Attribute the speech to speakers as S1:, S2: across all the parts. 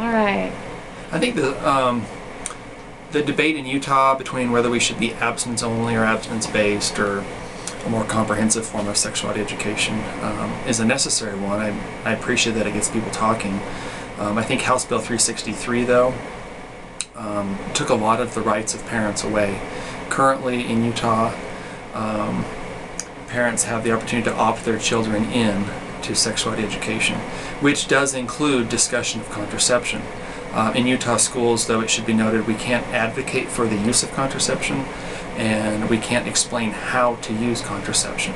S1: All right.
S2: I think the debate in Utah between whether we should be abstinence only or abstinence based or a more comprehensive form of sexuality education is a necessary one. I appreciate that it gets people talking. I think House Bill 363, though, took a lot of the rights of parents away. Currently in Utah, parents have the opportunity to opt their children in to sexuality education, which does include discussion of contraception. In Utah schools, though, it should be noted, we can't advocate for the use of contraception, and we can't explain how to use contraception.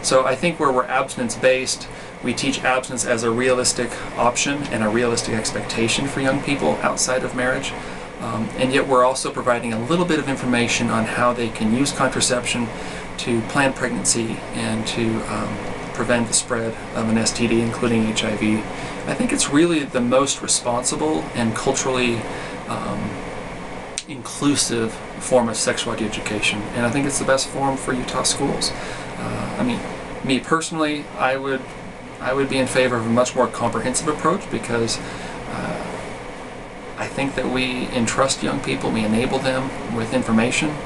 S2: So I think where we're abstinence-based, we teach abstinence as a realistic option and a realistic expectation for young people outside of marriage. And yet we're also providing a little bit of information on how they can use contraception to plan pregnancy and to prevent the spread of an STD, including HIV. I think it's really the most responsible and culturally inclusive form of sexuality education, and I think it's the best form for Utah schools. I mean, me personally, I would be in favor of a much more comprehensive approach, because I think that we entrust young people, we enable them with information,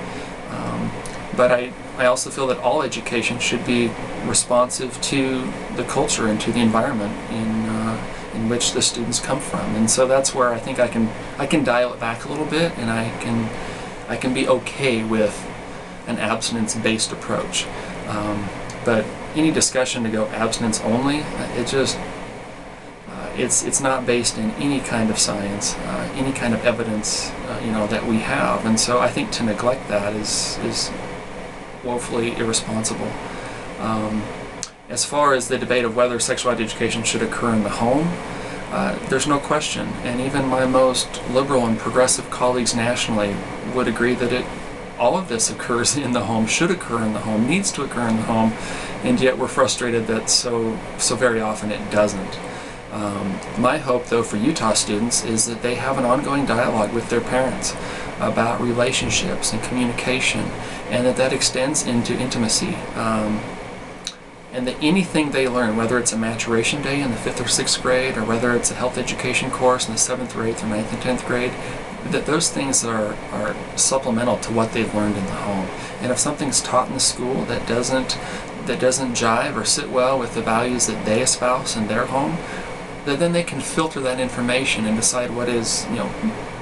S2: but I also feel that all education should be responsive to the culture and to the environment in which the students come from, and so that's where I think I can dial it back a little bit, and I can be okay with an abstinence-based approach. But any discussion to go abstinence only, it's not based in any kind of science, any kind of evidence, that we have, and so I think to neglect that is woefully irresponsible. As far as the debate of whether sexuality education should occur in the home, there's no question, and even my most liberal and progressive colleagues nationally would agree that all of this occurs in the home, should occur in the home, needs to occur in the home, and yet we're frustrated that so very often it doesn't. My hope, though, for Utah students is that they have an ongoing dialogue with their parents about relationships and communication, and that extends into intimacy. And that anything they learn, whether it's a maturation day in the 5th or 6th grade, or whether it's a health education course in the 7th or 8th or 9th and 10th grade, that those things are supplemental to what they've learned in the home. And if something's taught in the school that doesn't jive or sit well with the values that they espouse in their home, then they can filter that information and decide what is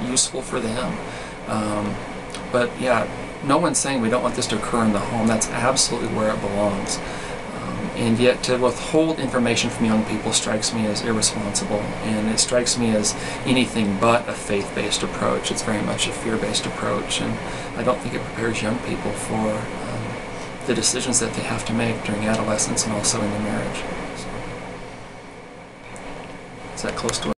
S2: useful for them. But yeah, no one's saying we don't want this to occur in the home. That's absolutely where it belongs. And yet to withhold information from young people strikes me as irresponsible, and it strikes me as anything but a faith-based approach. It's very much a fear-based approach, and I don't think it prepares young people for the decisions that they have to make during adolescence and also in their marriage. So, is that close to